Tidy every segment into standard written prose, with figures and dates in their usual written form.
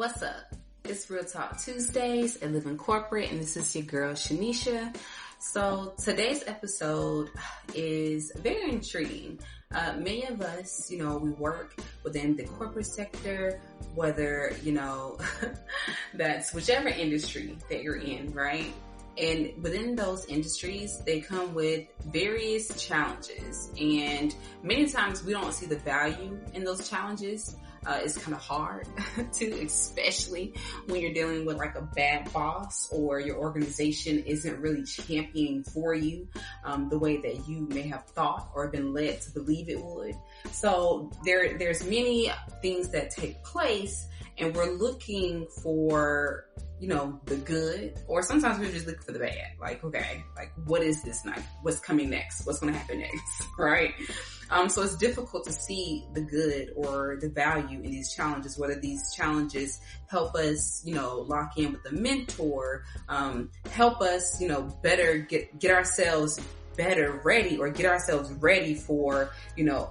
What's up? It's Real Talk Tuesdays at Live in Corporate, and this is your girl Sheneisha. So today's episode is very intriguing. Many of us, we work within the corporate sector, whether, that's whichever industry that you're in, right? And within those industries, they come with various challenges. And many times we don't see the value in those challenges. It's kind of hard to, especially when you're dealing with like a bad boss or your organization isn't really championing for you the way that you may have thought or been led to believe it would. So there's many things that take place, and we're looking for the good, or sometimes we're just looking for the bad. Like, okay, like what is this next? What's coming next? What's going to happen next? Right? So it's difficult to see the good or the value in these challenges, whether these challenges help us, lock in with a mentor, help us, better get ourselves better ready, or get ourselves ready for,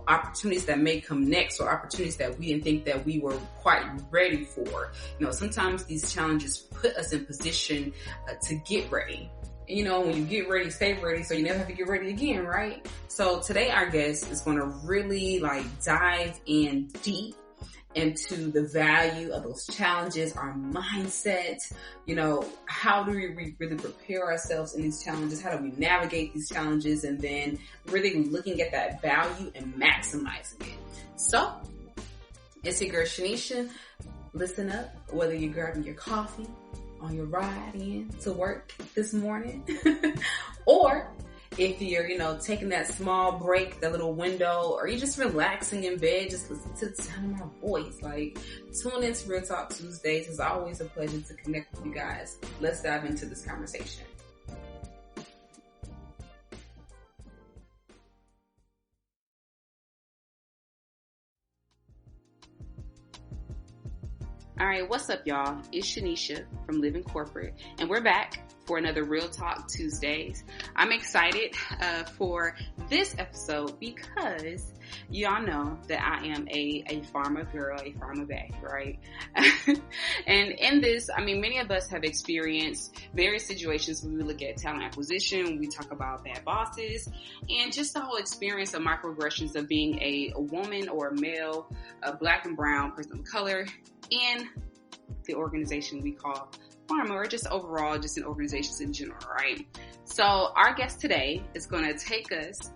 opportunities that may come next, or opportunities that we didn't think that we were quite ready for. Sometimes these challenges put us in position to get ready. When you get ready, stay ready, so you never have to get ready again, right? So today our guest is going to really dive in deep into the value of those challenges, our mindset, how do we really prepare ourselves in these challenges? How do we navigate these challenges? And then really looking at that value and maximizing it. So it's your girl Sheneisha. Listen up, whether you're grabbing your coffee on your ride in to work this morning, or if you're, taking that small break, that little window, or you're just relaxing in bed, just listen to the sound of my voice. Tune into Real Talk Tuesdays. It's always a pleasure to connect with you guys. Let's dive into this conversation. All right, what's up, y'all? It's Sheneisha from Live in Corporate, and we're back for another Real Talk Tuesdays. I'm excited for this episode because y'all know that I am a pharma girl, a pharma bae, right? And in this, many of us have experienced various situations when we look at talent acquisition, we talk about bad bosses, and just the whole experience of microaggressions of being a woman or a male, a black and brown person of color in the organization we call pharma, or just overall, just in organizations in general, right? So our guest today is going to take us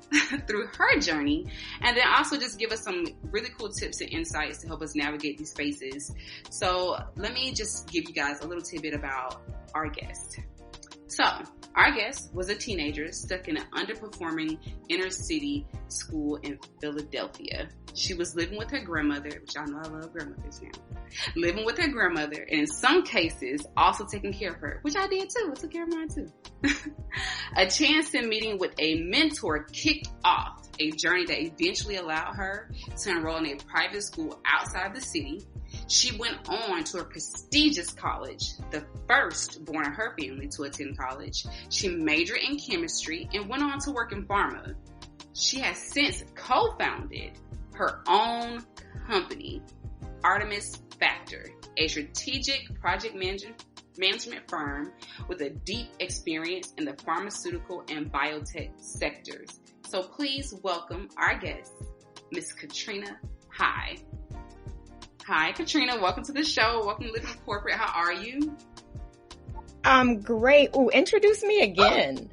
through her journey, and then also just give us some really cool tips and insights to help us navigate these spaces. So let me just give you guys a little tidbit about our guest. So our guest was a teenager stuck in an underperforming inner city school in Philadelphia. She was living with her grandmother, which I know I love grandmothers now. Living with her grandmother, and in some cases, also taking care of her, which I did too. I took care of mine too. A chance in meeting with a mentor kicked off a journey that eventually allowed her to enroll in a private school outside the city. She went on to a prestigious college, the first born in her family to attend college. She majored in chemistry and went on to work in pharma. She has since co-founded her own company, Artemis, a strategic project management firm with a deep experience in the pharmaceutical and biotech sectors. So please welcome our guest, Miss Katrina High. Hi, Katrina. Welcome to the show. Welcome to Live in Corporate. How are you? I'm great. Ooh, introduce me again.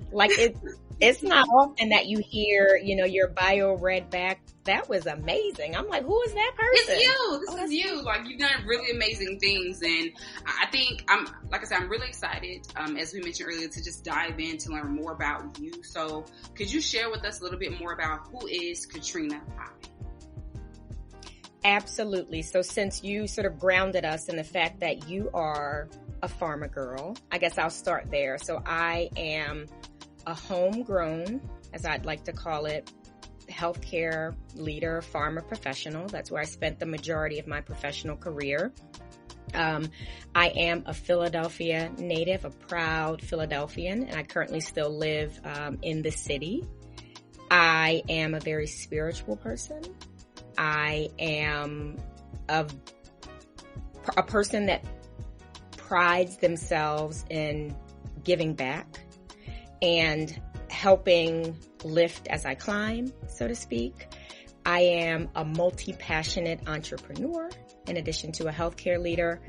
It's not often that you hear, your bio read back. That was amazing. I'm like, who is that person? It's you. This is you. You've done really amazing things. And I think I'm really excited, as we mentioned earlier, to just dive in to learn more about you. So could you share with us a little bit more about who is Katrina High? Absolutely. So since you sort of grounded us in the fact that you are a pharma girl, I guess I'll start there. So I am a homegrown, as I'd like to call it, healthcare leader, pharma professional. That's where I spent the majority of my professional career. I am a Philadelphia native, a proud Philadelphian, and I currently still live in the city. I am a very spiritual person. I am a person that prides themselves in giving back and helping lift as I climb, so to speak. I am a multi-passionate entrepreneur in addition to a healthcare leader.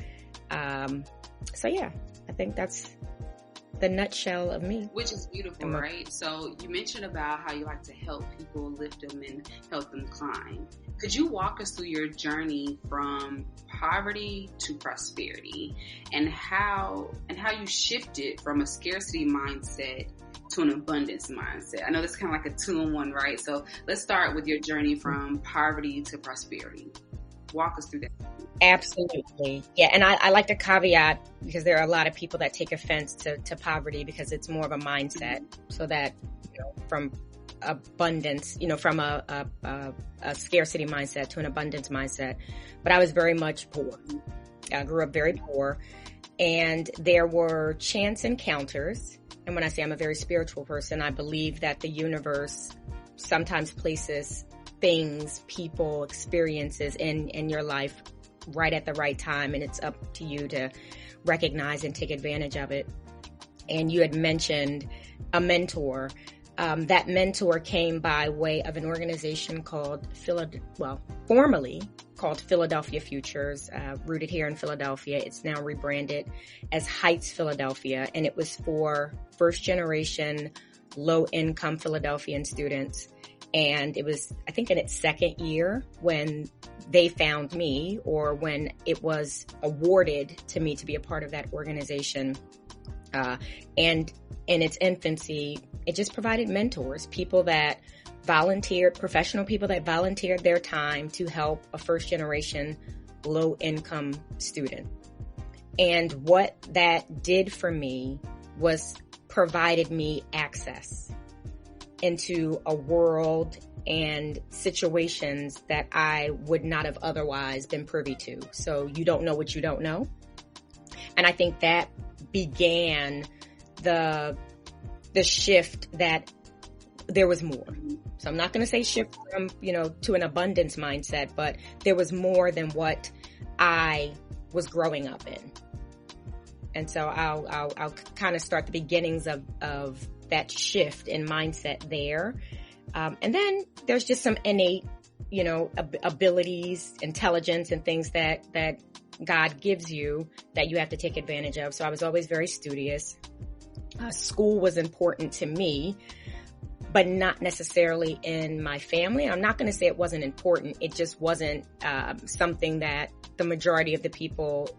So yeah, I think that's the nutshell of me. Which is beautiful, right? So you mentioned about how you like to help people, lift them, and help them climb. Could you walk us through your journey from poverty to prosperity, and how you shifted from a scarcity mindset to an abundance mindset? I know that's kind of like a 2-in-1, right? So let's start with your journey from poverty to prosperity. Walk us through that. Absolutely. Yeah. And I like to caveat, because there are a lot of people that take offense to poverty because it's more of a mindset. So that, from abundance, from a scarcity mindset to an abundance mindset. But I was very much poor. I grew up very poor, and there were chance encounters. And when I say I'm a very spiritual person, I believe that the universe sometimes places things, people, experiences in your life right at the right time, and it's up to you to recognize and take advantage of it. And you had mentioned a mentor. That mentor came by way of an organization called formerly called Philadelphia Futures, rooted here in Philadelphia. It's now rebranded as Heights Philadelphia, and it was for first generation, low income Philadelphian students. And it was, I think, in its second year when they found me, or when it was awarded to me to be a part of that organization. And in its infancy, it just provided mentors, people that volunteered, professional people that volunteered their time to help a first generation low income student. And what that did for me was provided me access into a world and situations that I would not have otherwise been privy to. So you don't know what you don't know. And I think that began the shift that there was more. So I'm not going to say shift from, to an abundance mindset, but there was more than what I was growing up in. And so I'll kind of start the beginnings of that shift in mindset there. And then there's just some innate, abilities, intelligence, and things that God gives you that you have to take advantage of. So I was always very studious. School was important to me, but not necessarily in my family. I'm not going to say it wasn't important. It just wasn't something that the majority of the people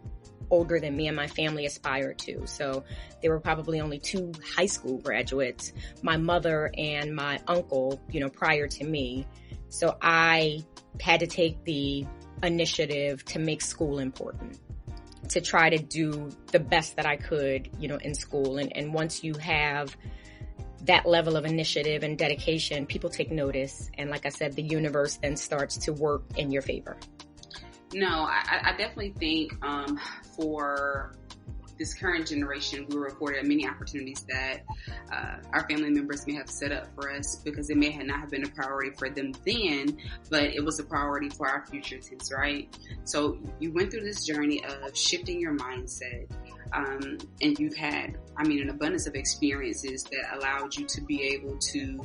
older than me and my family aspired to. So there were probably only 2 high school graduates, my mother and my uncle, prior to me. So I had to take the initiative to make school important, to try to do the best that I could, in school. And once you have that level of initiative and dedication, people take notice. And like I said, the universe then starts to work in your favor. No, I definitely think for this current generation, we were afforded many opportunities that our family members may have set up for us, because it may not have been a priority for them then, but it was a priority for our future tense, right? So you went through this journey of shifting your mindset, and you've had, an abundance of experiences that allowed you to be able to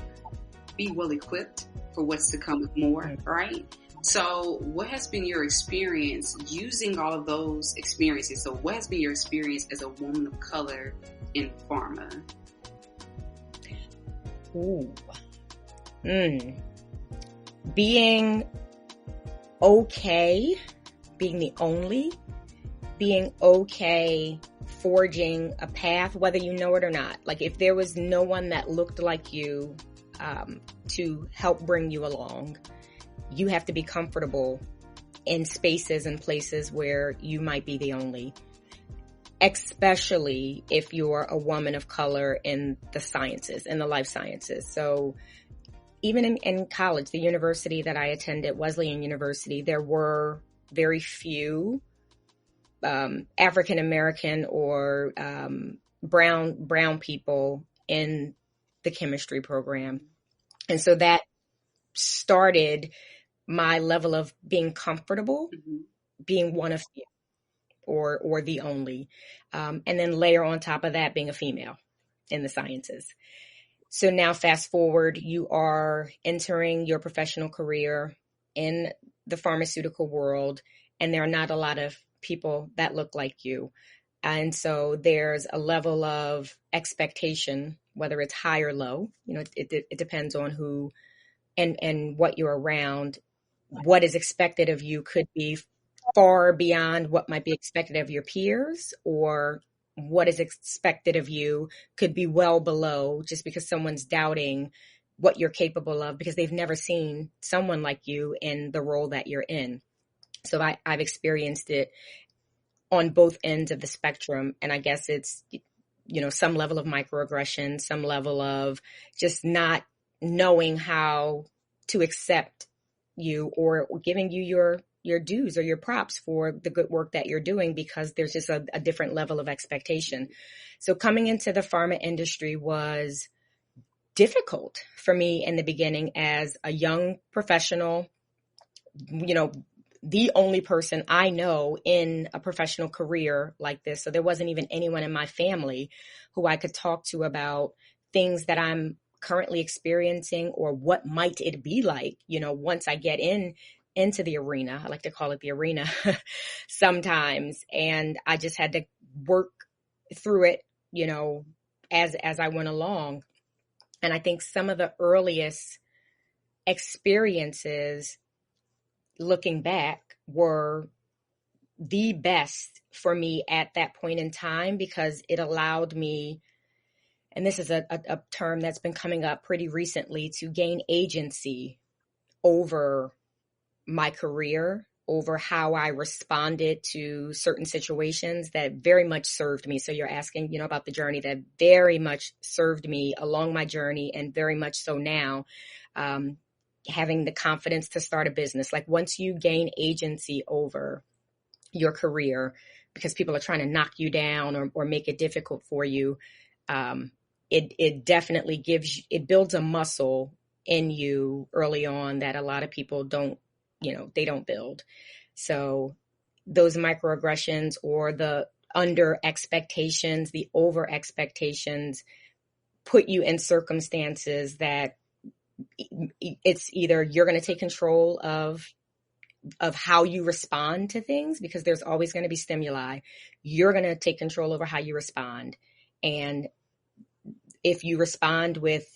be well equipped for what's to come more, right? So what has been your experience using all of those experiences? So what has been your experience as a woman of color in pharma? Ooh. Being okay, being the only, being okay forging a path, whether you know it or not. Like if there was no one that looked like you to help bring you along, you have to be comfortable in spaces and places where you might be the only, especially if you're a woman of color in the sciences, in the life sciences. So even in college, the university that I attended, Wesleyan University, there were very few African American or brown people in the chemistry program. And so that started my level of being comfortable, being one of few, or the only. And then layer on top of that being a female in the sciences. So now fast forward, you are entering your professional career in the pharmaceutical world, and there are not a lot of people that look like you. And so there's a level of expectation, whether it's high or low, it depends on who and what you're around. What is expected of you could be far beyond what might be expected of your peers, or what is expected of you could be well below, just because someone's doubting what you're capable of because they've never seen someone like you in the role that you're in. So I've experienced it on both ends of the spectrum. And I guess it's, some level of microaggression, some level of just not knowing how to accept you or giving you your dues or your props for the good work that you're doing, because there's just a different level of expectation. So coming into the pharma industry was difficult for me in the beginning as a young professional, the only person I know in a professional career like this. So there wasn't even anyone in my family who I could talk to about things that I'm currently experiencing or what might it be like, once I get into the arena. I like to call it the arena sometimes. And I just had to work through it, as I went along. And I think some of the earliest experiences looking back were the best for me at that point in time, because it allowed me, and this is a term that's been coming up pretty recently, to gain agency over my career, over how I responded to certain situations that very much served me. So you're asking, about the journey that very much served me along my journey, and very much so now, having the confidence to start a business. Like once you gain agency over your career, because people are trying to knock you down or make it difficult for you, it definitely builds a muscle in you early on that a lot of people don't build. So those microaggressions or the under expectations, the over expectations put you in circumstances that it's either you're going to take control of how you respond to things, because there's always going to be stimuli. You're going to take control over how you respond. And if you respond with,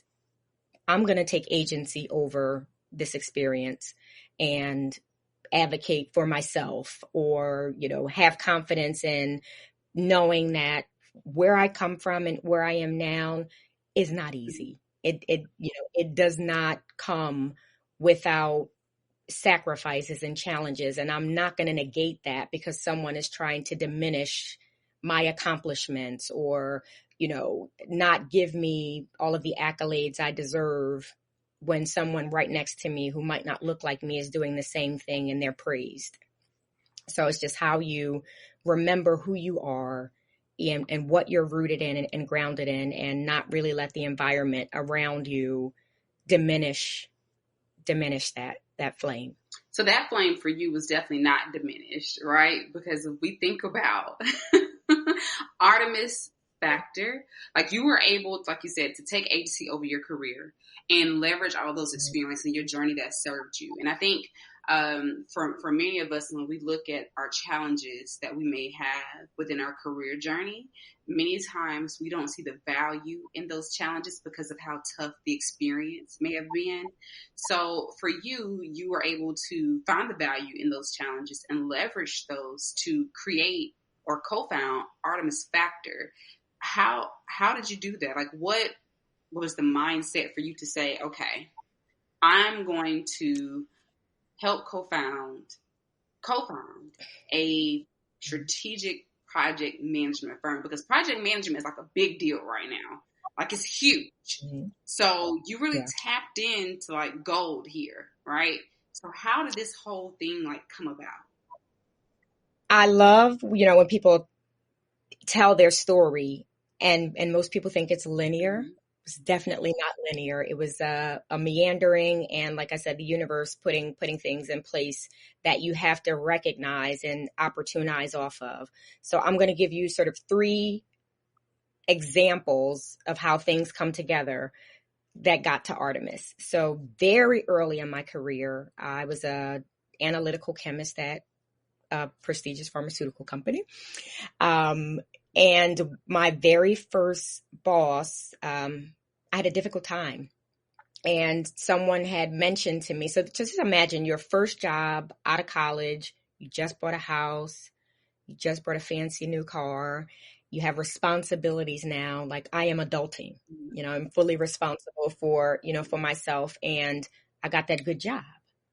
I'm going to take agency over this experience and advocate for myself, or, have confidence in knowing that where I come from and where I am now is not easy. It does not come without sacrifices and challenges. And I'm not going to negate that because someone is trying to diminish my accomplishments or, not give me all of the accolades I deserve when someone right next to me who might not look like me is doing the same thing and they're praised. So it's just how you remember who you are and what you're rooted in and grounded in, and not really let the environment around you diminish that flame. So that flame for you was definitely not diminished, right? Because if we think about Artemis factor, like you were able, like you said, to take agency over your career and leverage all those experiences in your journey that served you. And I think for many of us, when we look at our challenges that we may have within our career journey, many times we don't see the value in those challenges because of how tough the experience may have been. So for you, you were able to find the value in those challenges and leverage those to create or co-found Artemis Factor. How did you do that? Like, what was the mindset for you to say, okay, I'm going to help co-found a strategic project management firm? Because project management is like a big deal right now. Like, it's huge. Mm-hmm. So you really tapped into like gold here, right? So how did this whole thing like come about? I love, when people tell their story and most people think it's linear. Mm-hmm. was definitely not linear. It was a meandering, and like I said, the universe putting things in place that you have to recognize and opportunize off of. So I'm going to give you sort of 3 examples of how things come together that got to Artemis. So very early in my career, I was a analytical chemist at a prestigious pharmaceutical company. And my very first boss, I had a difficult time. And someone had mentioned to me, so just imagine your first job out of college, you just bought a house, you just bought a fancy new car, you have responsibilities now. Like, I am adulting, I'm fully responsible for, for myself. And I got that good job.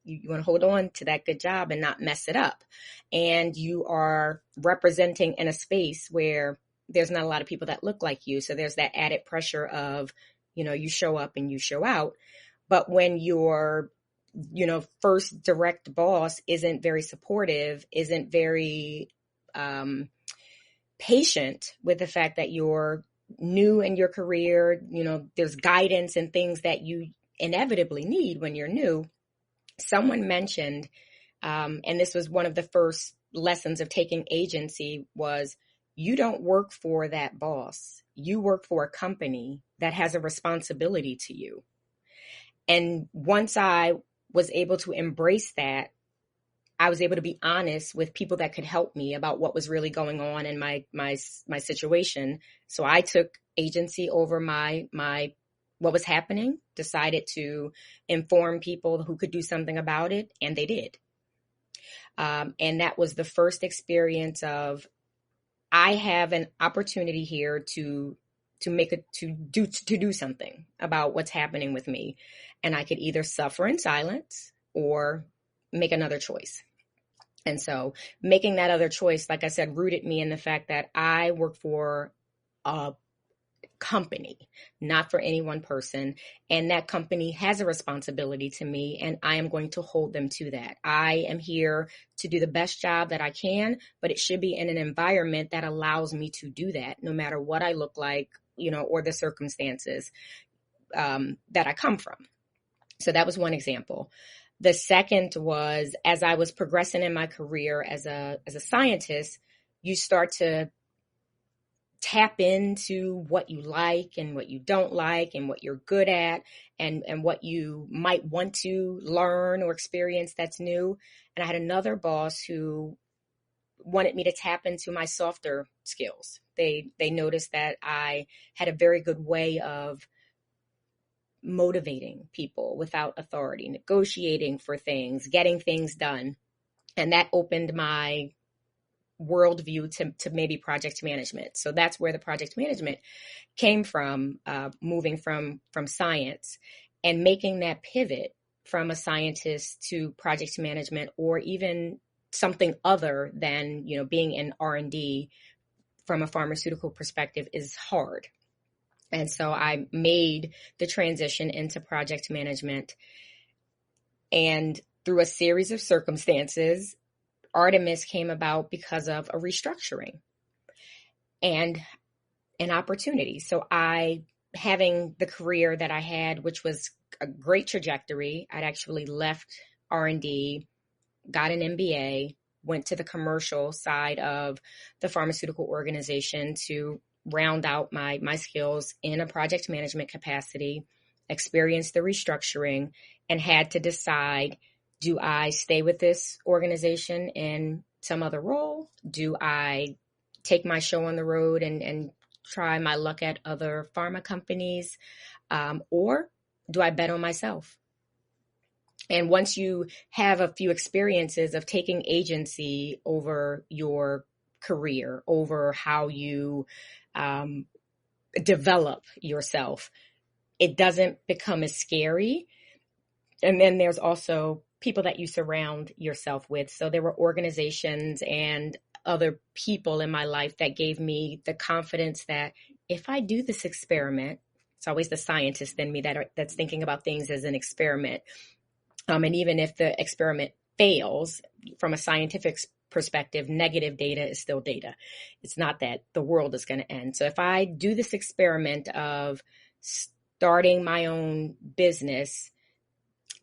You want to hold on to that good job and not mess it up. And you are representing in a space where there's not a lot of people that look like you. So there's that added pressure of, you show up and you show out. But when your, first direct boss isn't very supportive, isn't very patient with the fact that you're new in your career, there's guidance and things that you inevitably need when you're new. Someone mentioned, and this was one of the first lessons of taking agency, was you don't work for that boss. You work for a company that has a responsibility to you. And once I was able to embrace that, I was able to be honest with people that could help me about what was really going on in my situation. So I took agency over my what was happening, decided to inform people who could do something about it, and they did. And that was the first experience of, I have an opportunity here to do something about what's happening with me. And I could either suffer in silence or make another choice. And so making that other choice, like I said, rooted me in the fact that I work for a company, not for any one person. And that company has a responsibility to me, and I am going to hold them to that. I am here to do the best job that I can, but it should be in an environment that allows me to do that, no matter what I look like, or the circumstances that I come from. So that was one example. The second was, as I was progressing in my career as a scientist, you start to tap into what you like and what you don't like and what you're good at and what you might want to learn or experience that's new. And I had another boss who wanted me to tap into my softer skills. They noticed that I had a very good way of motivating people without authority, negotiating for things, getting things done. And that opened my worldview to maybe project management. So that's where the project management came from, moving from science and making that pivot from a scientist to project management, or even something other than, being in R&D from a pharmaceutical perspective is hard. And so I made the transition into project management. And through a series of circumstances, Artemis came about because of a restructuring and an opportunity. So having the career that I had, which was a great trajectory, I'd actually left R&D, got an MBA, went to the commercial side of the pharmaceutical organization to round out my skills in a project management capacity, experienced the restructuring, and had to decide, do I stay with this organization in some other role? Do I take my show on the road and try my luck at other pharma companies? Or do I bet on myself? And once you have a few experiences of taking agency over your career, over how you develop yourself, it doesn't become as scary. And then there's also people that you surround yourself with. So there were organizations and other people in my life that gave me the confidence that if I do this experiment, it's always the scientist in me that's thinking about things as an experiment. And even if the experiment fails from a scientific perspective, negative data is still data. It's not that the world is going to end. So if I do this experiment of starting my own business,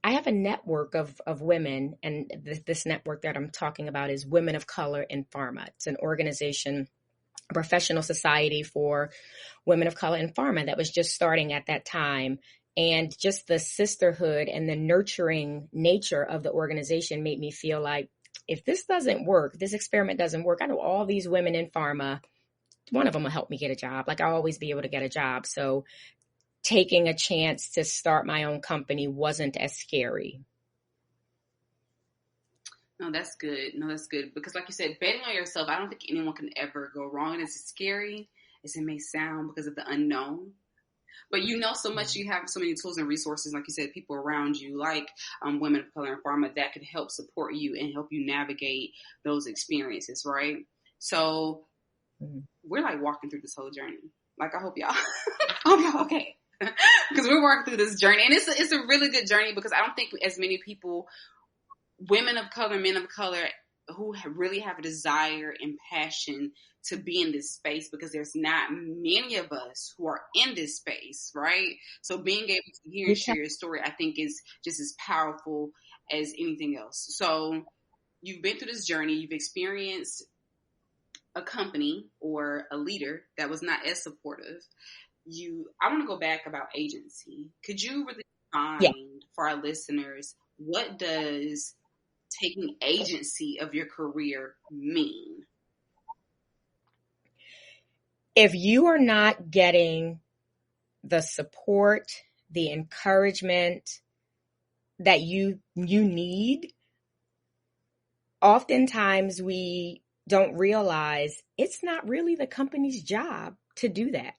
I have a network of women, and this network that I'm talking about is Women of Color in Pharma. It's an organization, a professional society for women of color in pharma that was just starting at that time. And just the sisterhood and the nurturing nature of the organization made me feel like, if this doesn't work, this experiment doesn't work, I know all these women in pharma, one of them will help me get a job. Like, I'll always be able to get a job. So taking a chance to start my own company wasn't as scary. No, that's good. No, that's good. Because like you said, betting on yourself, I don't think anyone can ever go wrong. And as scary as it may sound because of the unknown, but you know so much, you have so many tools and resources, like you said, people around you, like women of color in pharma, that could help support you and help you navigate those experiences, right? So we're like walking through this whole journey. Like, I hope y'all, okay. Because we're walking through this journey. And it's a really good journey, because I don't think as many people, women of color, men of color, who really have a desire and passion to be in this space, because there's not many of us who are in this space, right? So being able to hear and share your story, I think, is just as powerful as anything else. So you've been through this journey, you've experienced a company or a leader that was not as supportive. I want to go back about agency. Could you really define for our listeners, what does taking agency of your career mean? If you are not getting the support, the encouragement that you need, oftentimes we don't realize it's not really the company's job to do that.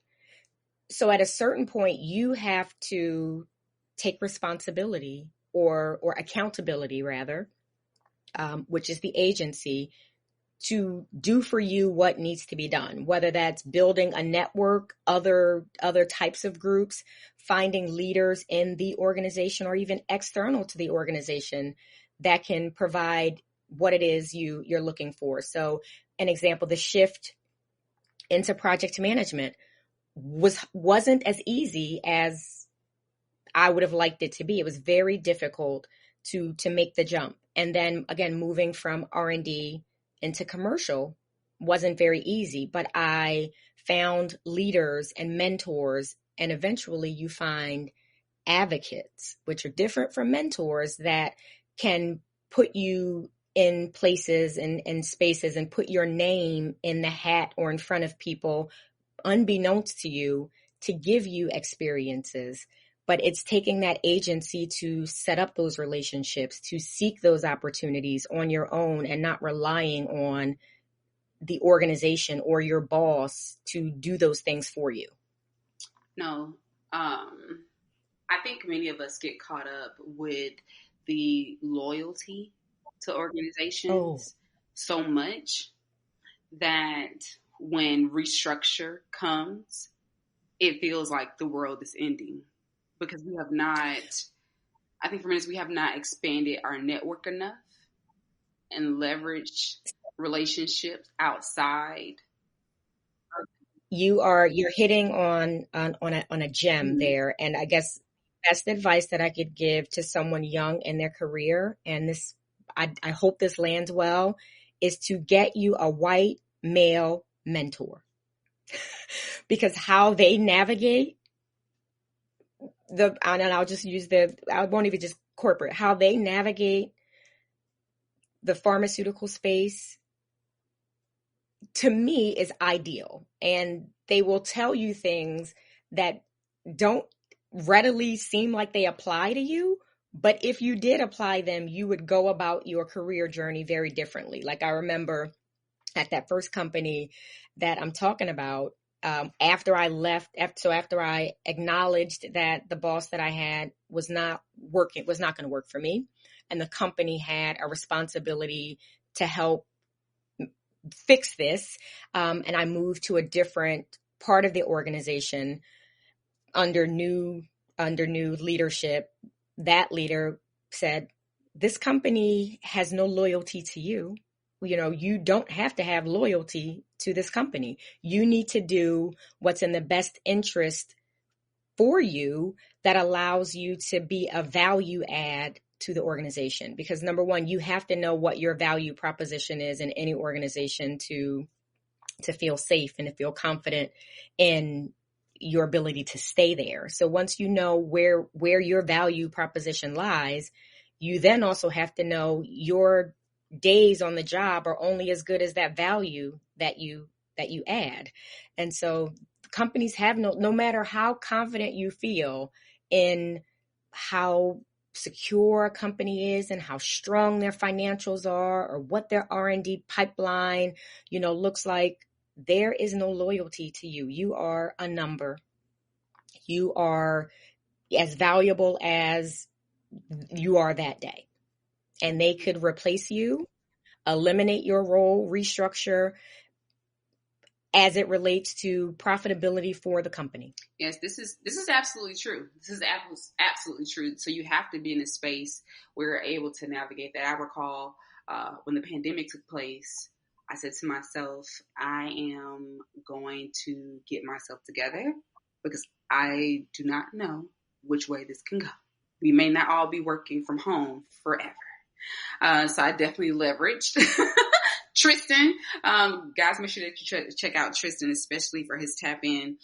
So at a certain point, you have to take responsibility or accountability, rather, which is the agency, to do for you what needs to be done, whether that's building a network, other types of groups, finding leaders in the organization or even external to the organization that can provide what it is you're looking for. So an example, the shift into project management wasn't as easy as I would have liked it to be. It was very difficult to make the jump. And then again, moving from R&D into commercial wasn't very easy, but I found leaders and mentors, and eventually you find advocates, which are different from mentors, that can put you in places and spaces and put your name in the hat or in front of people unbeknownst to you, to give you experiences. But it's taking that agency to set up those relationships, to seek those opportunities on your own, and not relying on the organization or your boss to do those things for you. No, I think many of us get caught up with the loyalty to organizations so much that when restructure comes, it feels like the world is ending, because we have not, I think for minutes, we have not expanded our network enough and leveraged relationships outside. You're hitting on a gem there. And I guess best advice that I could give to someone young in their career, and this, I hope this lands well, is to get you a white male mentor. Because how they navigate and I'll just use I won't even just corporate, how they navigate the pharmaceutical space, to me, is ideal. And they will tell you things that don't readily seem like they apply to you, but if you did apply them, you would go about your career journey very differently. Like, I remember at that first company that I'm talking about, after I left, after I acknowledged that the boss that I had was not going to work for me, and the company had a responsibility to help fix this, and I moved to a different part of the organization under new leadership, that leader said, "This company has no loyalty to you. You don't have to have loyalty to this company. You need to do what's in the best interest for you that allows you to be a value add to the organization. Because number one, you have to know what your value proposition is in any organization to feel safe and to feel confident in your ability to stay there. So once you know where your value proposition lies, you then also have to know your days on the job are only as good as that value that you add. And so companies have no matter how confident you feel in how secure a company is and how strong their financials are or what their R&D pipeline, looks like, there is no loyalty to you. You are a number. You are as valuable as you are that day. And they could replace you, eliminate your role, restructure as it relates to profitability for the company. Yes, this is absolutely true. This is absolutely true. So you have to be in a space where you're able to navigate that. I recall when the pandemic took place, I said to myself, I am going to get myself together because I do not know which way this can go. We may not all be working from home forever. So I definitely leveraged Tristan. Guys, make sure that you check out Tristan, especially for his tap in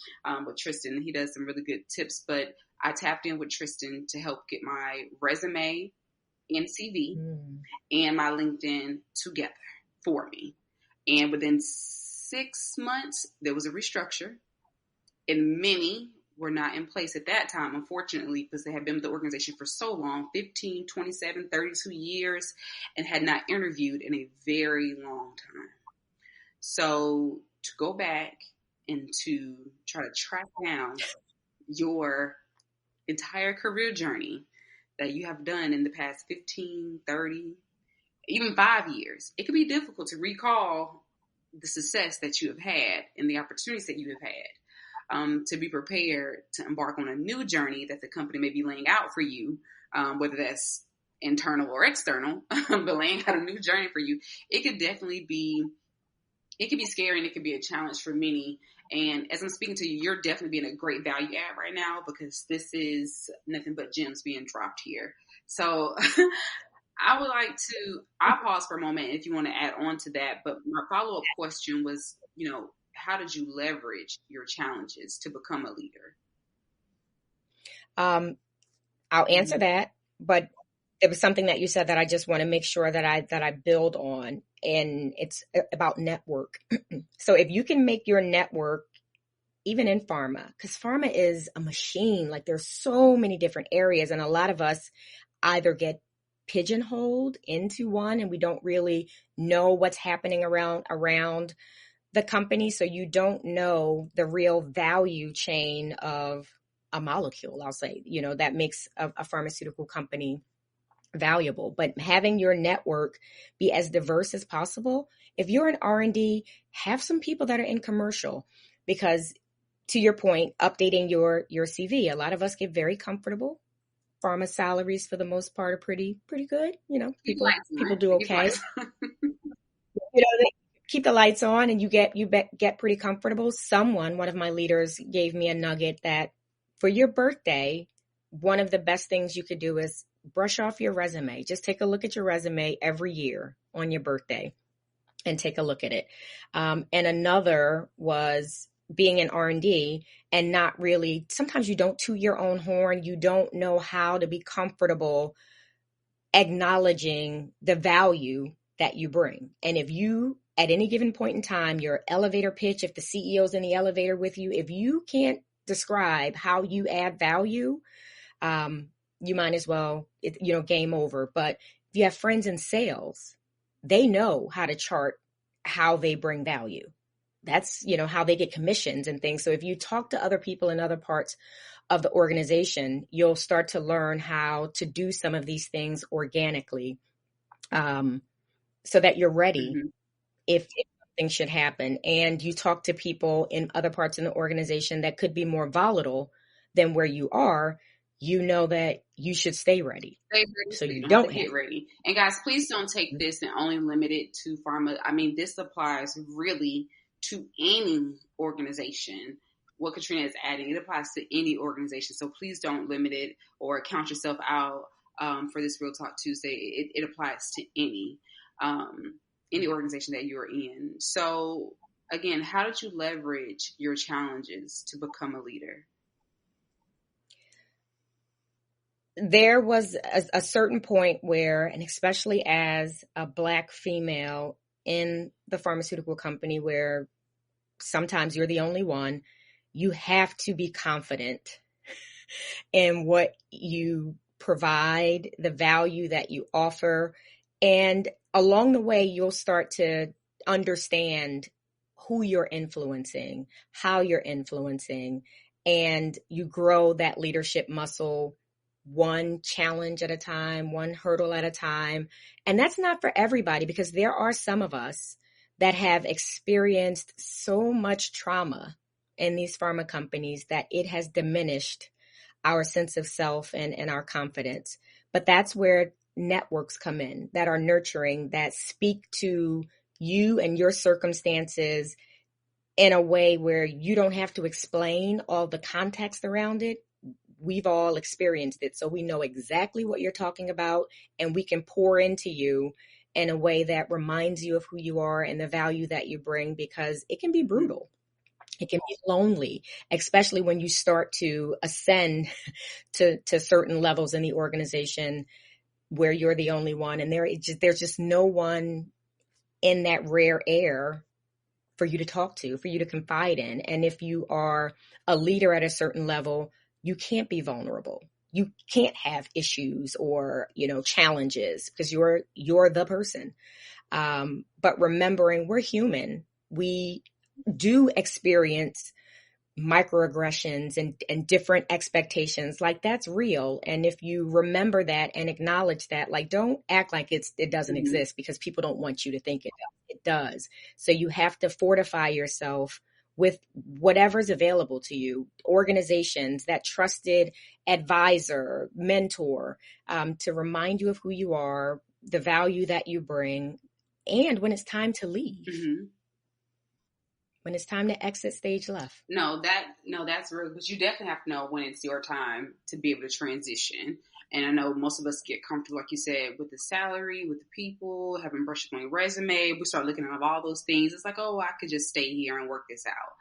with Tristan. He does some really good tips, but I tapped in with Tristan to help get my resume and CV and my LinkedIn together for me. And within 6 months, there was a restructure, and many were not in place at that time, unfortunately, because they had been with the organization for so long, 15, 27, 32 years, and had not interviewed in a very long time. So to go back and to try to track down your entire career journey that you have done in the past 15, 30, even 5 years, it can be difficult to recall the success that you have had and the opportunities that you have had. To be prepared to embark on a new journey that the company may be laying out for you, whether that's internal or external, but laying out a new journey for you, it could be scary and it could be a challenge for many. And as I'm speaking to you, you're definitely being a great value add right now because this is nothing but gems being dropped here. So I'll pause for a moment if you want to add on to that. But my follow-up question was, how did you leverage your challenges to become a leader? I'll answer that, but there was something that you said that I just want to make sure that I build on, and it's about network. So if you can make your network, even in pharma, because pharma is a machine, like there's so many different areas, and a lot of us either get pigeonholed into one and we don't really know what's happening around the company. So you don't know the real value chain of a molecule, I'll say, that makes a pharmaceutical company valuable. But having your network be as diverse as possible. If you're in R&D, have some people that are in commercial, because to your point, updating your CV, a lot of us get very comfortable. Pharma salaries for the most part are pretty good. People do okay. They keep the lights on and you get pretty comfortable. One of my leaders gave me a nugget that for your birthday, one of the best things you could do is brush off your resume. Just take a look at your resume every year on your birthday and take a look at it. And another was being in R&D and not really, sometimes you don't toot your own horn. You don't know how to be comfortable acknowledging the value that you bring. And if you, at any given point in time, your elevator pitch, if the CEO's in the elevator with you, if you can't describe how you add value, you might as well, game over. But if you have friends in sales, they know how to chart how they bring value. That's, how they get commissions and things. So if you talk to other people in other parts of the organization, you'll start to learn how to do some of these things organically, so that you're ready if something should happen. And you talk to people in other parts in the organization that could be more volatile than where you are, that you should stay ready. So you don't get ready. And guys, please don't take this and only limit it to pharma. I mean, this applies really to any organization. what Katrina is adding, it applies to any organization. So please don't limit it or count yourself out for this Real Talk Tuesday. It applies to any organization that you're in. So again, how did you leverage your challenges to become a leader? There was a certain point where, and especially as a Black female in the pharmaceutical company, where sometimes you're the only one, you have to be confident in what you provide, the value that you offer. And along the way, you'll start to understand who you're influencing, how you're influencing, and you grow that leadership muscle one challenge at a time, one hurdle at a time. And that's not for everybody, because there are some of us that have experienced so much trauma in these pharma companies that it has diminished our sense of self and our confidence. But that's where networks come in that are nurturing, that speak to you and your circumstances in a way where you don't have to explain all the context around it. We've all experienced it, so we know exactly what you're talking about, and we can pour into you in a way that reminds you of who you are and the value that you bring, because it can be brutal. It can be lonely, especially when you start to ascend to certain levels in the organization where you're the only one, and there's just no one in that rare air for you to talk to, for you to confide in. And if you are a leader at a certain level, you can't be vulnerable. You can't have issues or, challenges, because you're the person. But remembering we're human, we do experience microaggressions and different expectations. Like, that's real. And if you remember that and acknowledge that, like, don't act like it doesn't exist, because people don't want you to think it does. So you have to fortify yourself with whatever's available to you, organizations, that trusted advisor, mentor, to remind you of who you are, the value that you bring, and when it's time to leave. When it's time to exit stage left. No, that's real. But you definitely have to know when it's your time to be able to transition. And I know most of us get comfortable, like you said, with the salary, with the people, having brushed up on your resume. We start looking at all those things. It's like, oh, I could just stay here and work this out.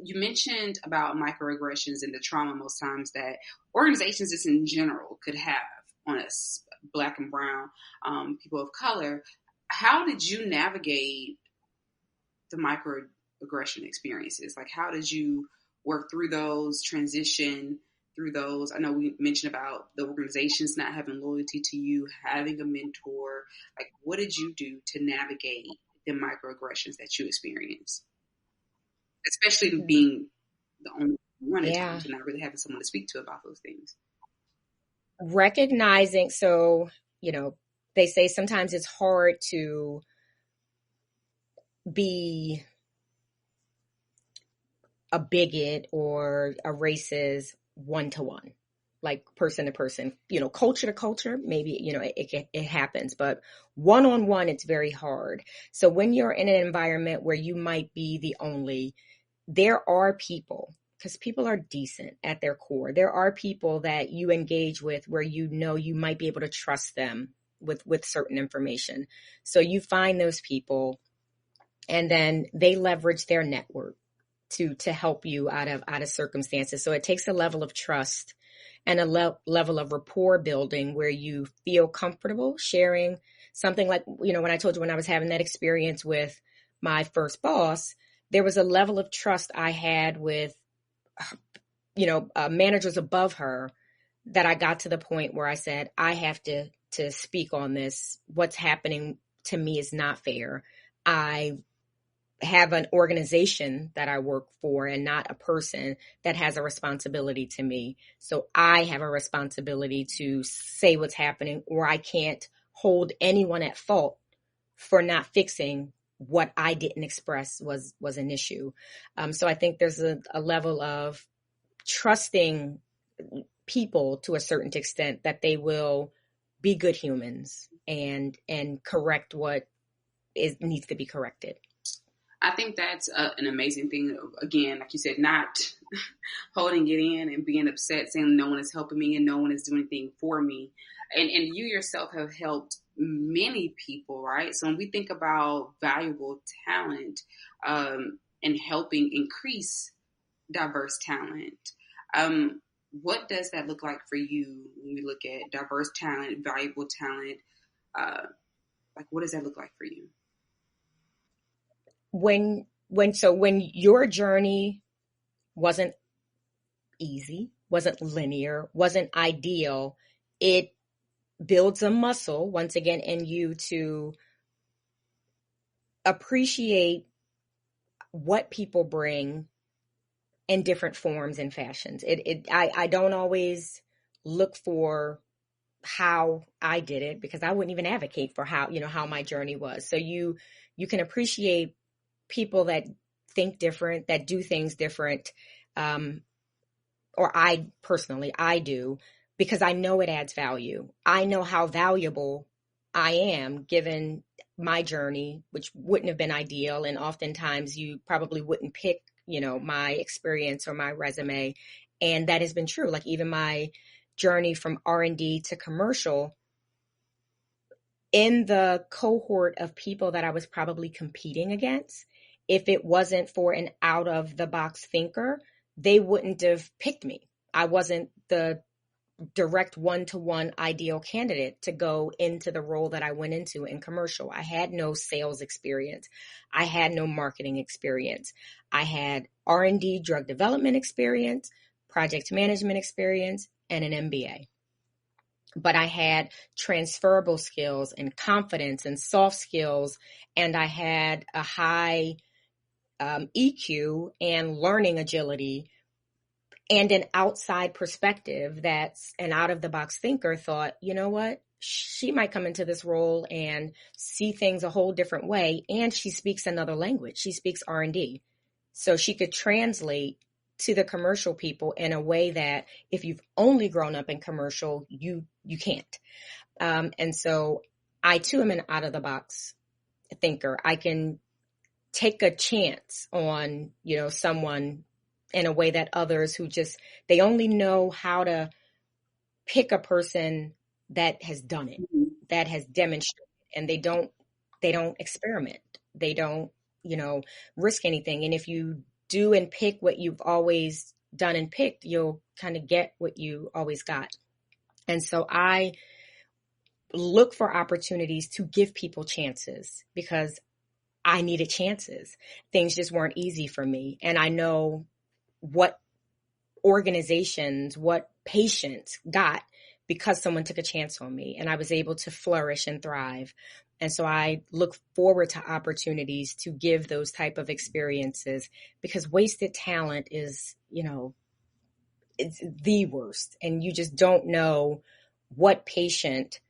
You mentioned about microaggressions and the trauma most times that organizations just in general could have on us, Black and brown people of color. How did you navigate the microaggression experiences? Like, how did you work through those, transition through those? I know we mentioned about the organizations not having loyalty to you, having a mentor. Like, what did you do to navigate the microaggressions that you experienced? Especially being the only one at times and not really having someone to speak to about those things. Recognizing, so, they say sometimes it's hard to be a bigot or a racist one-to-one, like person to person, culture to culture, maybe, it happens, but one-on-one, it's very hard. So when you're in an environment where you might be the only, there are people, because people are decent at their core. There are people that you engage with where you might be able to trust them with certain information. So you find those people, and then they leverage their network to help you out of circumstances. So it takes a level of trust and a level of rapport building where you feel comfortable sharing something. Like, when I told you when I was having that experience with my first boss, there was a level of trust I had with, managers above her, that I got to the point where I said, I have to speak on this. What's happening to me is not fair. I have an organization that I work for and not a person that has a responsibility to me. So I have a responsibility to say what's happening, or I can't hold anyone at fault for not fixing what I didn't express was an issue. So I think there's a level of trusting people to a certain extent that they will be good humans and correct what needs to be corrected. I think that's an amazing thing. Again, like you said, not holding it in and being upset, saying no one is helping me and no one is doing anything for me. And you yourself have helped many people, right? So when we think about valuable talent and helping increase diverse talent, what does that look like for you when we look at diverse talent, valuable talent? Like, what does that look like for you? When your journey wasn't easy, wasn't linear, wasn't ideal, it builds a muscle once again in you to appreciate what people bring in different forms and fashions. I don't always look for how I did it, because I wouldn't even advocate for how my journey was. So you can appreciate people that think different, that do things different. Or I do, because I know it adds value. I know how valuable I am given my journey, which wouldn't have been ideal. And oftentimes you probably wouldn't pick, my experience or my resume. And that has been true. Like even my journey from R&D to commercial, in the cohort of people that I was probably competing against, if it wasn't for an out of the box thinker, they wouldn't have picked me. I wasn't the direct one-to-one ideal candidate to go into the role that I went into in commercial. I had no sales experience. I had no marketing experience. I had R&D, drug development experience, project management experience, and an MBA. But I had transferable skills and confidence and soft skills, and I had a high EQ and learning agility and an outside perspective. That's an out of the box thinker thought, you know what? She might come into this role and see things a whole different way. And she speaks another language. She speaks R&D. So she could translate to the commercial people in a way that if you've only grown up in commercial, you can't. And so I too am an out of the box thinker. I can take a chance on, someone in a way that others who they only know how to pick a person that has done it, that has demonstrated, and they don't experiment. They don't, risk anything. And if you do and pick what you've always done and picked, you'll kind of get what you always got. And so I look for opportunities to give people chances, because I needed chances. Things just weren't easy for me. And I know what organizations, what patients got because someone took a chance on me, and I was able to flourish and thrive. And so I look forward to opportunities to give those type of experiences, because wasted talent is, it's the worst. And you just don't know what patient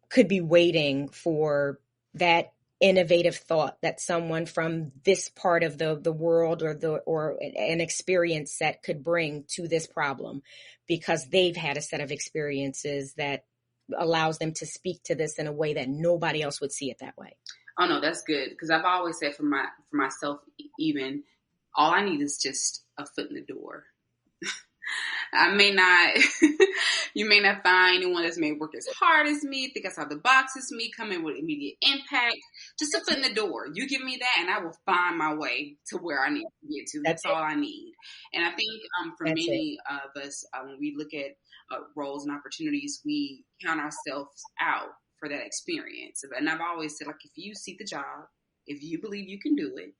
could be waiting for that innovative thought that someone from this part of the world or an experience set could bring to this problem, because they've had a set of experiences that allows them to speak to this in a way that nobody else would see it that way. Oh no, that's good, because I've always said for myself, even all I need is just a foot in the door. You may not find anyone that's may work as hard as me, think outside the box as me, come in with immediate impact. Just a foot in the door. You give me that and I will find my way to where I need to get to. That's all I need. And I think for many of us, when we look at roles and opportunities, we count ourselves out for that experience. And I've always said, like, if you see the job, if you believe you can do it,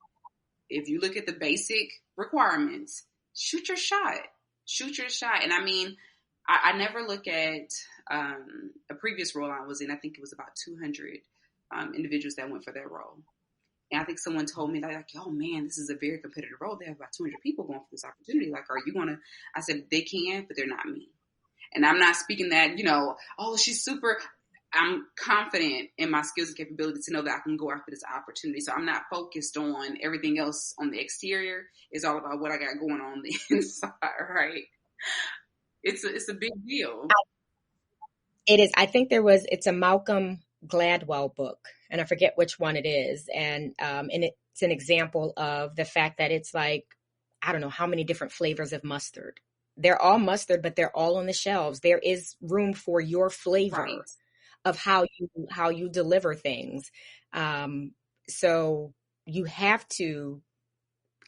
if you look at the basic requirements, shoot your shot. Shoot your shot. And I mean, I never look at a previous role I was in. I think it was about 200 individuals that went for that role. And I think someone told me, like, oh man, this is a very competitive role. They have about 200 people going for this opportunity. Like, are you going to, I said, they can, but they're not me. And I'm not speaking that, oh, she's super, I'm confident in my skills and capabilities to know that I can go after this opportunity. So I'm not focused on everything else on the exterior. It's all about what I got going on the inside, right? It's a big deal. It is. I think it's a Malcolm Gladwell book, and I forget which one it is. And an example of the fact that it's like, I don't know how many different flavors of mustard. They're all mustard, but they're all on the shelves. There is room for your flavor Right. of how you deliver things. So you have to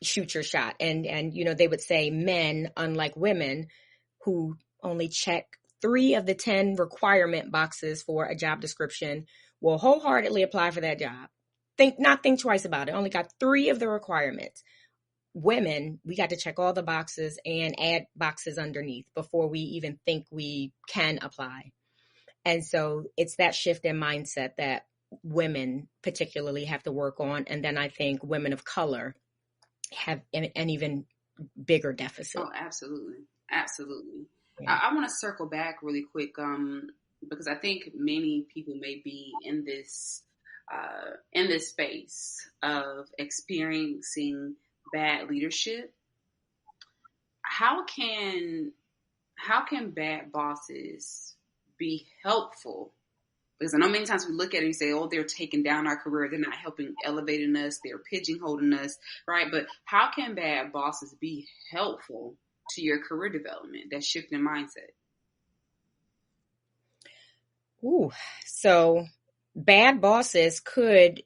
shoot your shot. And they would say men, unlike women, who only check 3 of the 10 requirement boxes for a job description, will wholeheartedly apply for that job. Not think twice about it. Only got 3 of the requirements. Women, we got to check all the boxes and add boxes underneath before we even think we can apply. And so it's that shift in mindset that women particularly have to work on. And then I think women of color have an even bigger deficit. Oh, absolutely. Absolutely. Yeah. I want to circle back really quick because I think many people may be in this space of experiencing bad leadership. How can bad bosses be helpful? Because I know many times we look at it and say, oh, they're taking down our career. They're not helping elevating us. They're pigeonholing us, right? But how can bad bosses be helpful to your career development, that shift in mindset? Ooh, so bad bosses could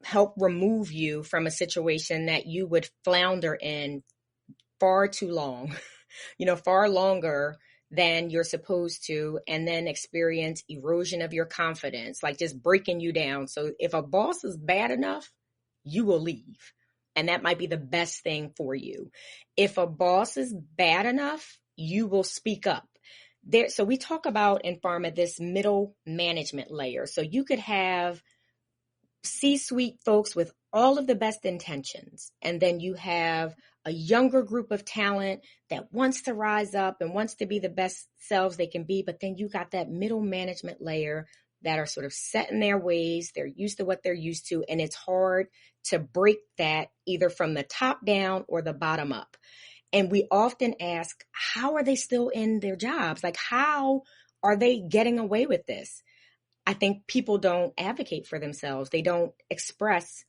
help remove you from a situation that you would flounder in far too long, far longer than you're supposed to, and then experience erosion of your confidence, like just breaking you down. So if a boss is bad enough, you will leave. And that might be the best thing for you. If a boss is bad enough, you will speak up. So we talk about in pharma this middle management layer. So you could have C-suite folks with all of the best intentions, and then you have a younger group of talent that wants to rise up and wants to be the best selves they can be. But then you got that middle management layer that are sort of set in their ways. They're used to what they're used to. And it's hard to break that either from the top down or the bottom up. And we often ask, how are they still in their jobs? Like, how are they getting away with this? I think people don't advocate for themselves. They don't express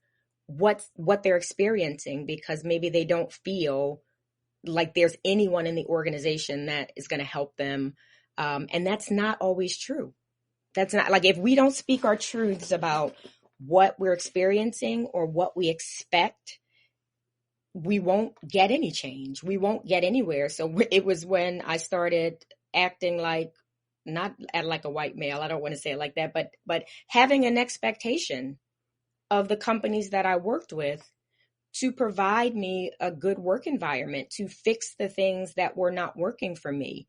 what they're experiencing because maybe they don't feel like there's anyone in the organization that is going to help them. And that's not always true. That's not like, if we don't speak our truths about what we're experiencing or what we expect, we won't get any change. We won't get anywhere. So it was when I started acting like, not like a white male, I don't want to say it like that, but having an expectation of the companies that I worked with to provide me a good work environment, to fix the things that were not working for me,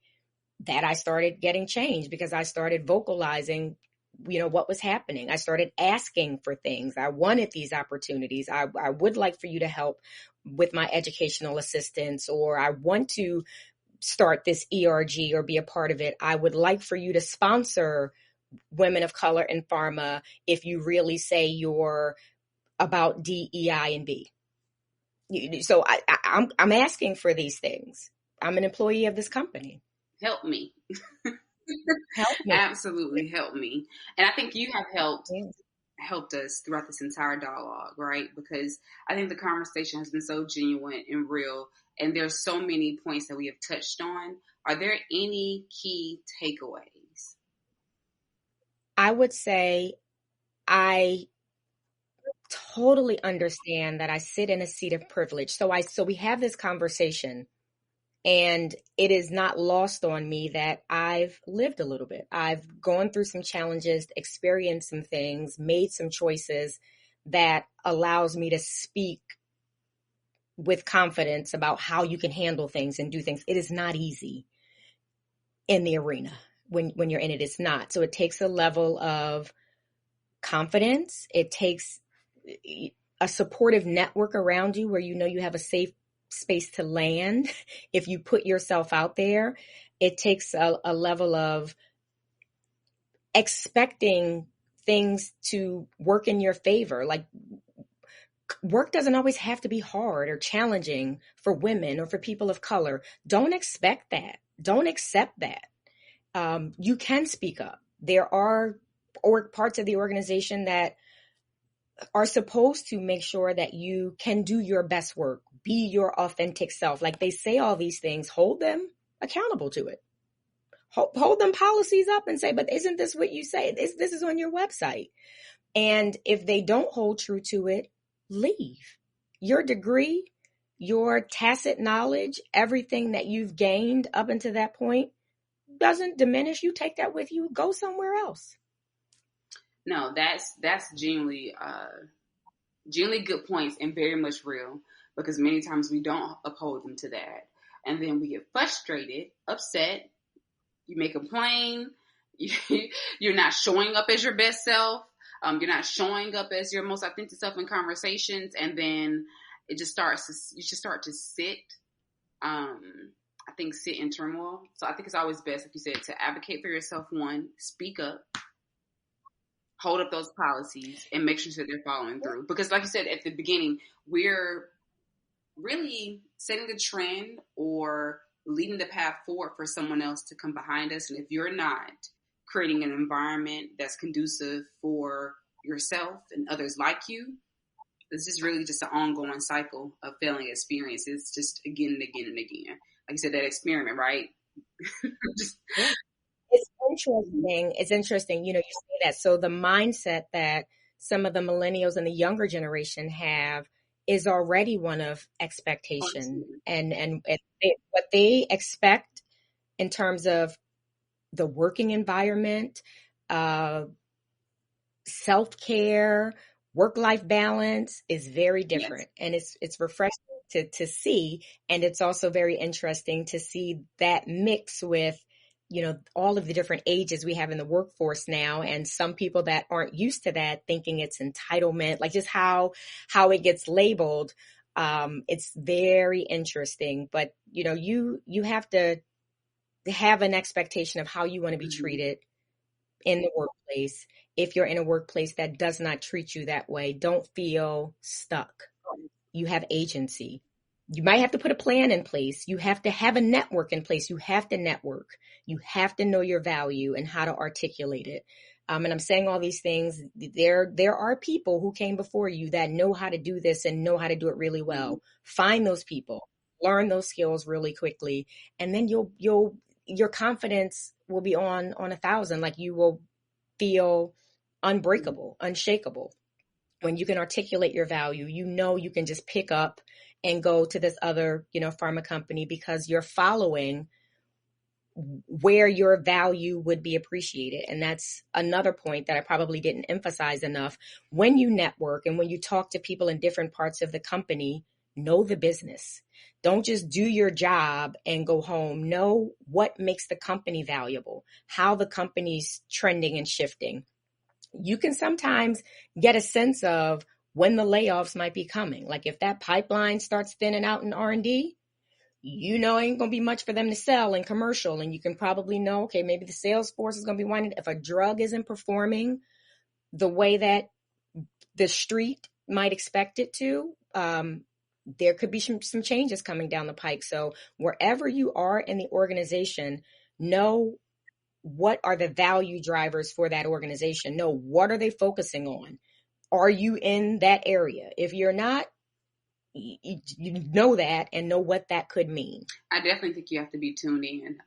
that I started getting change because I started vocalizing, what was happening. I started asking for things. I wanted these opportunities. I would like for you to help with my educational assistance, or I want to start this ERG or be a part of it. I would like for you to sponsor women of color in pharma if you really say you're about D, E, I, and B. So I'm asking for these things. I'm an employee of this company. Help me. Help me. Absolutely help me. And I think you have helped us throughout this entire dialogue, right? Because I think the conversation has been so genuine and real, and there's so many points that we have touched on. Are there any key takeaways? I would say I totally understand that I sit in a seat of privilege. So we have this conversation, and it is not lost on me that I've lived a little bit. I've gone through some challenges, experienced some things, made some choices that allows me to speak with confidence about how you can handle things and do things. It is not easy in the arena when you're in it. It's not. So it takes a level of confidence. It takes a supportive network around you where you have a safe space to land. If you put yourself out there, it takes a level of expecting things to work in your favor. Like, work doesn't always have to be hard or challenging for women or for people of color. Don't expect that. Don't accept that. You can speak up. There are parts of the organization that are supposed to make sure that you can do your best work, be your authentic self. Like they say all these things, hold them accountable to it. Hold them policies up and say, but isn't this what you say? This is on your website. And if they don't hold true to it, leave. Your degree, your tacit knowledge, everything that you've gained up until that point doesn't diminish. You take that with you, go somewhere else. No, that's genuinely good points and very much real, because many times we don't uphold them to that. And then we get frustrated, upset, you may complain, you're not showing up as your best self, you're not showing up as your most authentic self in conversations, and then you just start to sit, I think sit in turmoil. So I think it's always best, like you said, to advocate for yourself, one, speak up, hold up those policies, and make sure that they're following through. Because like you said at the beginning, we're really setting the trend or leading the path forward for someone else to come behind us. And if you're not creating an environment that's conducive for yourself and others like you, this is really just an ongoing cycle of failing experiences, just again and again and again. Like you said, that experiment, right? It's interesting. It's interesting. You know, you say that. So the mindset that some of the millennials and the younger generation have is already one of expectation, and what they expect in terms of the working environment, self-care, work-life balance is very different. Yes. And it's refreshing to see. And it's also very interesting to see that mix with, you know, all of the different ages we have in the workforce now, and some people that aren't used to that thinking it's entitlement, like just how it gets labeled. It's very interesting, but you know, you have to have an expectation of how you want to be treated in the workplace. If you're in a workplace that does not treat you that way, don't feel stuck. You have agency. You might have to put a plan in place. You have to have a network in place. You have to network. You have to know your value and how to articulate it. And I'm saying all these things. There are people who came before you that know how to do this and know how to do it really well. Find those people, learn those skills really quickly, and then your confidence will be on 1,000. Like you will feel unbreakable, unshakable. When you can articulate your value, you know you can just pick up and go to this other, you know, pharma company because you're following where your value would be appreciated. And that's another point that I probably didn't emphasize enough. When you network and when you talk to people in different parts of the company, know the business. Don't just do your job and go home. Know what makes the company valuable, how the company's trending and shifting. You can sometimes get a sense of when the layoffs might be coming. Like if that pipeline starts thinning out in R&D, you know, ain't going to be much for them to sell in commercial. And you can probably know, okay, maybe the sales force is going to be winding. If a drug isn't performing the way that the street might expect it to, there could be some changes coming down the pike. So wherever you are in the organization, know what are the value drivers for that organization. Know what are they focusing on. Are you in that area? If you're not, you know that and know what that could mean. I definitely think you have to be tuned in.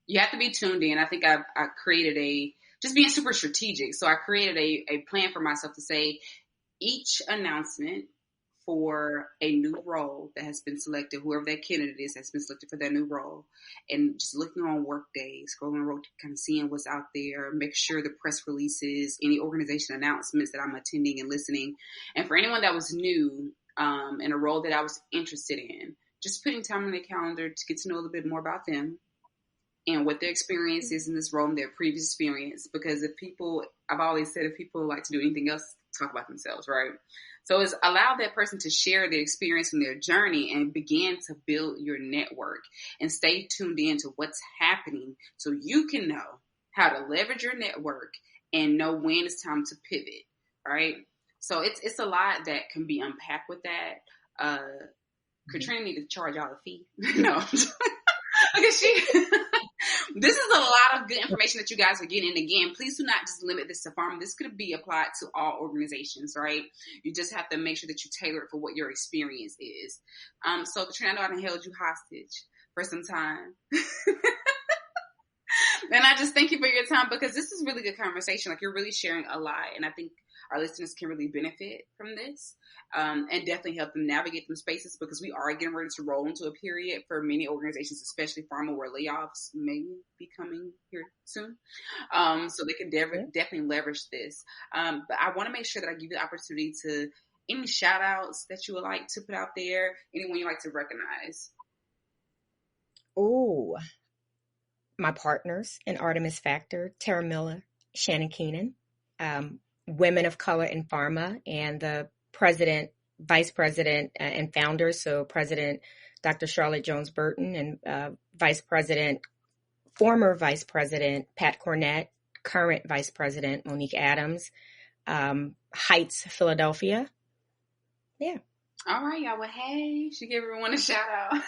You have to be tuned in. I think I created just being super strategic. So I created a plan for myself to say each announcement for a new role that has been selected, whoever that candidate is has been selected for that new role, and just looking on Workday, scrolling around, kind of seeing what's out there, make sure the press releases, any organization announcements that I'm attending and listening. And for anyone that was new in a role that I was interested in, just putting time on their calendar to get to know a little bit more about them and what their experience is in this role and their previous experience. Because I've always said, if people like to do anything else, talk about themselves, right? So it's allow that person to share their experience and their journey and begin to build your network and stay tuned in to what's happening so you can know how to leverage your network and know when it's time to pivot, right? So it's a lot that can be unpacked with that. Katrina need to charge y'all a fee. No. Because this is a lot of good information that you guys are getting. And again, please do not just limit this to pharma. This could be applied to all organizations, right? You just have to make sure that you tailor it for what your experience is. So Katrina, I know I done held you hostage for some time. And I just thank you for your time, because this is really good conversation. Like, you're really sharing a lot. And I think our listeners can really benefit from this, and definitely help them navigate them spaces, because we are getting ready to roll into a period for many organizations, especially pharma, where layoffs may be coming here soon. So they can definitely leverage this. But I want to make sure that I give you the opportunity to any shout outs that you would like to put out there, anyone you like to recognize. Oh, my partners in Artemis Factor, Tara Miller, Shannon Keenan, women of color in pharma, and the president, vice president, and founders. So President Dr. Charlotte Jones Burton, and former vice president Pat Cornett, current vice president Monique Adams, Heights, Philadelphia. Yeah. All right, y'all. Well, hey, should give everyone a shout out.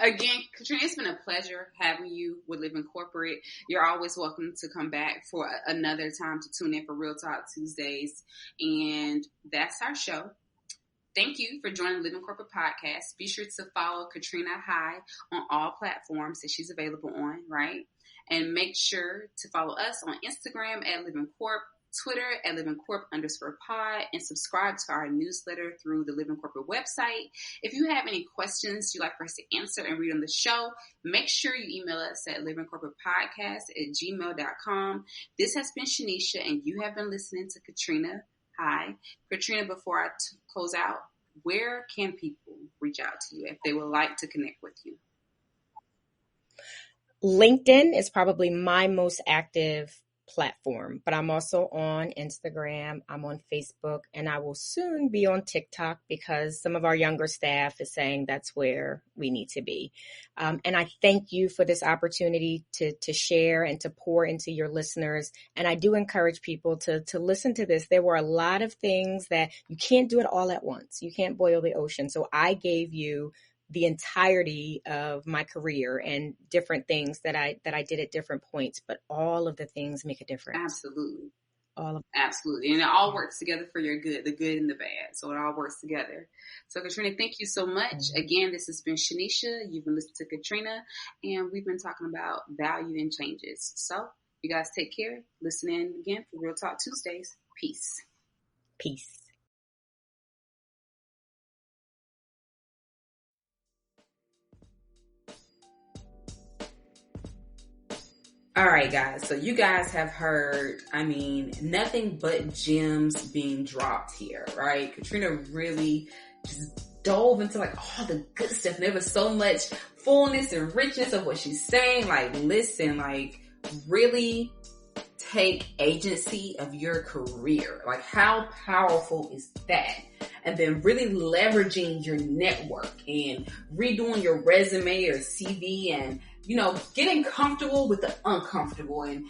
Again, Katrina, it's been a pleasure having you with Living Corporate. You're always welcome to come back for another time to tune in for Real Talk Tuesdays. And that's our show. Thank you for joining Living Corporate Podcast. Be sure to follow Katrina High on all platforms that she's available on, right? And make sure to follow us on Instagram at Living Corp, Twitter at LivingCorp_pod, and subscribe to our newsletter through the Living Corporate website. If you have any questions you'd like for us to answer and read on the show, make sure you email us at livingcorporatepodcast@gmail.com. This has been Sheneisha, and you have been listening to Katrina High. Katrina, before I close out, where can people reach out to you if they would like to connect with you? LinkedIn is probably my most active platform, but I'm also on Instagram, I'm on Facebook, and I will soon be on TikTok, because some of our younger staff is saying that's where we need to be. And I thank you for this opportunity to share and to pour into your listeners. And I do encourage people to listen to this. There were a lot of things that you can't do it all at once. You can't boil the ocean. So I gave you the entirety of my career and different things that I did at different points, but all of the things make a difference. Absolutely. Absolutely. And it all works together for your good, the good and the bad. So it all works together. So Katrina, thank you so much. Mm-hmm. Again, this has been Sheneisha. You've been listening to Katrina, and we've been talking about value and changes. So you guys take care. Listen in again for Real Talk Tuesdays. Peace. Peace. All right, guys. So you guys have heard, nothing but gems being dropped here, right? Katrina really just dove into all the good stuff. And there was so much fullness and richness of what she's saying. Listen, really take agency of your career. How powerful is that? And then really leveraging your network and redoing your resume or CV, and getting comfortable with the uncomfortable, and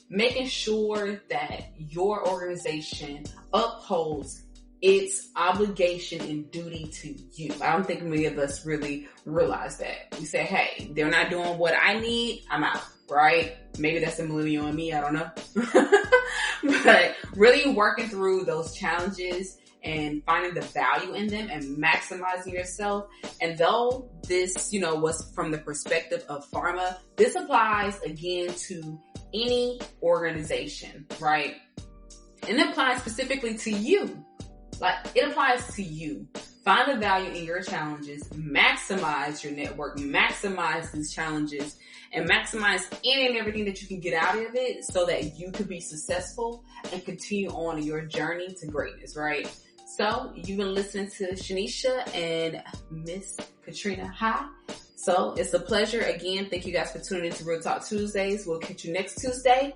making sure that your organization upholds its obligation and duty to you. I don't think many of us really realize that. We say, hey, they're not doing what I need, I'm out, right? Maybe that's a millennial in me, I don't know. But really working through those challenges and finding the value in them and maximizing yourself. And though this, was from the perspective of pharma, this applies again to any organization, right? And it applies specifically to you. It applies to you. Find the value in your challenges, maximize your network, maximize these challenges, and maximize any and everything that you can get out of it so that you can be successful and continue on your journey to greatness, right? So you've been listening to Sheneisha and Miss Katrina High. So it's a pleasure. Again, thank you guys for tuning in to Real Talk Tuesdays. We'll catch you next Tuesday.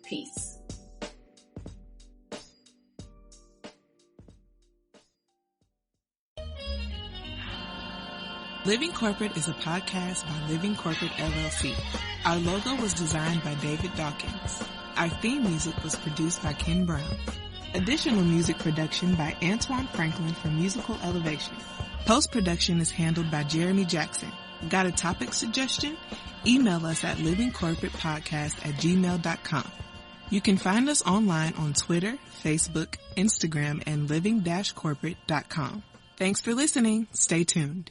Peace. Living Corporate is a podcast by Living Corporate LLC. Our logo was designed by David Dawkins. Our theme music was produced by Ken Brown. Additional music production by Antoine Franklin from Musical Elevation. Post-production is handled by Jeremy Jackson. Got a topic suggestion? email us at livingcorporatepodcast@gmail.com. You can find us online on Twitter, Facebook, Instagram, and living-corporate.com. Thanks for listening. Stay tuned.